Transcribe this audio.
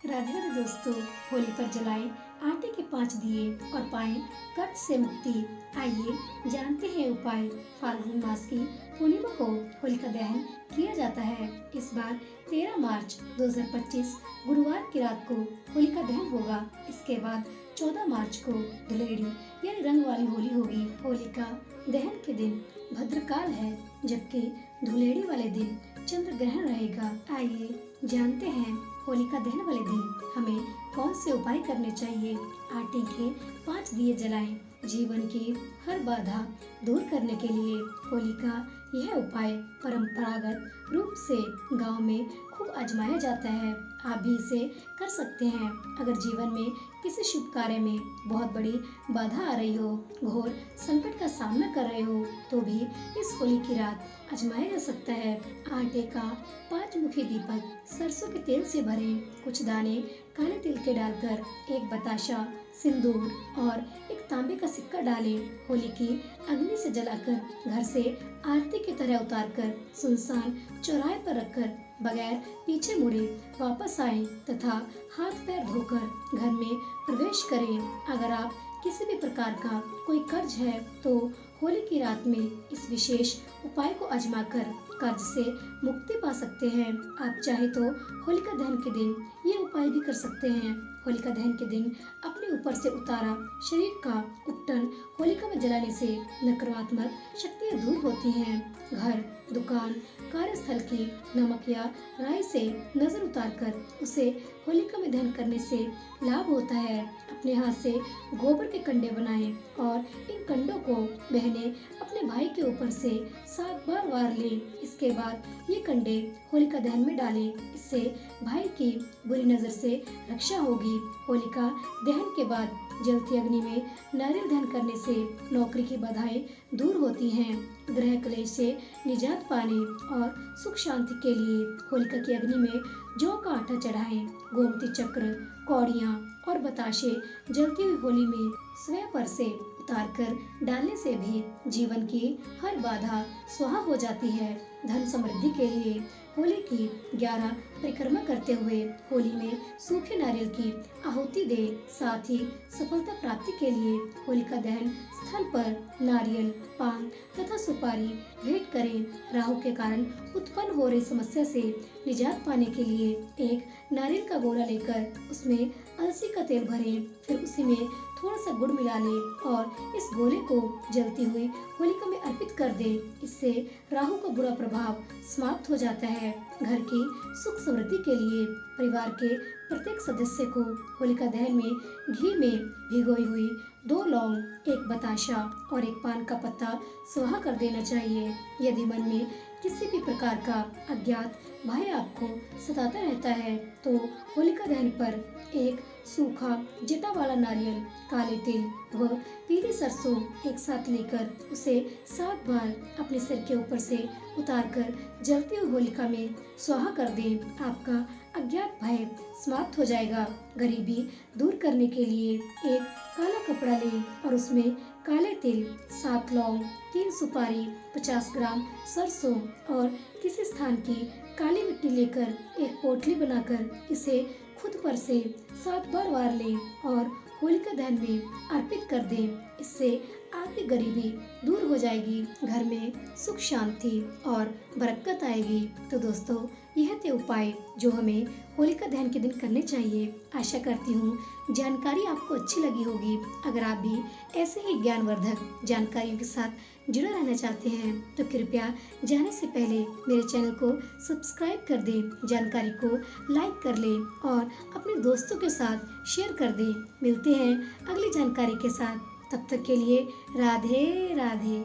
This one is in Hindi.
राधे राधे दोस्तों, होली पर जलाएं आटे के 5 दिए और पाएं कष्ट से मुक्ति। आइए जानते हैं उपाय। फाल्गुन मास की पूर्णिमा को होलिका दहन किया जाता है। इस बार 13 मार्च 2025 गुरुवार की रात को होलिका दहन होगा। इसके बाद 14 मार्च को धुलेड़ी यानी रंग वाली होली होगी। होलिका दहन के दिन भद्रकाल है, जबकि धुलेड़ी वाले दिन चंद्र ग्रहण रहेगा। आइए जानते हैं होलिका दहन वाले दिन हमें कौन से उपाय करने चाहिए। आटे के 5 दिए जलाएं। जीवन की हर बाधा दूर करने के लिए होलिका यह उपाय परंपरागत रूप से गांव में खूब आजमाया जाता है। आप भी इसे कर सकते हैं। अगर जीवन में किसी शुभ कार्य में बहुत बड़ी बाधा आ रही हो, घोर संकट का सामना कर रहे हो, तो भी इस होली की रात आजमाया जा सकता है। आटे का 5 मुखी दीपक सरसों के तेल से भरें। कुछ दाने काले तिल के डालकर एक बताशा, सिंदूर और एक तांबे का सिक्का डालें। होली की अग्नि से जलाकर घर से आरती की तरह उतारकर सुनसान चौराहे पर रखकर बगैर पीछे मुड़े वापस आएं तथा हाथ पैर धोकर घर में प्रवेश करें। अगर आप किसी भी प्रकार का कोई कर्ज है तो होली की रात में इस विशेष उपाय को आजमाकर कर्ज से मुक्ति पा सकते हैं। आप चाहे तो होलिका दहन के दिन ये उपाय भी कर सकते हैं। होलिका दहन के दिन अपने ऊपर से उतारा शरीर का उपटन होलिका में जलाने से नकारात्मक शक्तियाँ दूर होती हैं। घर, दुकान, कार्यस्थल की नमक या राई से नजर उतारकर उसे होलिका में दहन करने से लाभ होता है। अपने हाथ से गोबर के कंडे बनाएं और इन कंडों को बहने अपने भाई के ऊपर से 7 बार वार लें। इसके बाद ये कंडे होलिका दहन में डालें। इससे भाई की बुरी नजर से रक्षा होगी। होलिका दहन के बाद जलती अग्नि में नारियल दहन करने से नौकरी की बाधाएं दूर होती हैं। ग्रह क्लेश से निजात पाने और सुख शांति के लिए होलिका की अग्नि में जौ का आटा चढ़ाएं। गोमती चक्र, कौड़ियाँ और बताशे जलती हुई होली में स्वयं पर से उतारकर डालने से भी जीवन की हर बाधा स्वाहा हो जाती है। धन समृद्धि के लिए होली की 11 परिक्रमा करते हुए होली में सूखे नारियल की आहुति दे। साथ ही सफलता प्राप्ति के लिए होलिका दहन स्थल पर नारियल, पान तथा सुपारी भेंट करें। राहु के कारण उत्पन्न हो रही समस्या से निजात पाने के लिए एक नारियल का गोला लेकर उसमें अलसी का तेल भरें। फिर उसी में थोड़ा सा गुड़ मिला लें और इस गोले को जलती हुई होलिका में अर्पित कर दें। इससे राहु का बुरा प्रभाव समाप्त हो जाता है। घर की सुख समृद्धि के लिए परिवार के प्रत्येक सदस्य को होलिका दहन में घी में भिगोई हुई 2 लौंग, 1 बताशा और 1 पान का पत्ता स्वाहा कर देना चाहिए। यदि मन में किसी भी प्रकार का अज्ञात भय आपको सताता रहता है तो होलिका दहन पर एक सूखा जटा वाला नारियल, काले तिल व पीली सरसों एक साथ लेकर उसे 7 बार अपने सिर के ऊपर से उतारकर जलती हुई होलिका में स्वाहा कर दें। आपका अज्ञात भय समाप्त हो जाएगा। गरीबी दूर करने के लिए एक काला कपड़ा लें और उसमें काले तिल, 7 लौंग, 3 सुपारी, 50 ग्राम सरसों और किसी स्थान की काली मिट्टी लेकर एक पोटली बनाकर इसे खुद पर से 7 बार वार लें और होलिका दहन में अर्पित कर दें। इससे आपकी गरीबी दूर हो जाएगी, घर में सुख शांति और बरकत आएगी। तो दोस्तों, यह थे उपाय जो हमें होलिका दहन के दिन करने चाहिए। आशा करती हूँ जानकारी आपको अच्छी लगी होगी। अगर आप भी ऐसे ही ज्ञानवर्धक जानकारियों के साथ जुड़े रहना चाहते हैं तो कृपया जाने से पहले मेरे चैनल को सब्सक्राइब कर दें, जानकारी को लाइक कर लें और अपने दोस्तों के साथ शेयर कर दें। मिलते हैं अगली जानकारी के साथ। तब तक के लिए राधे राधे।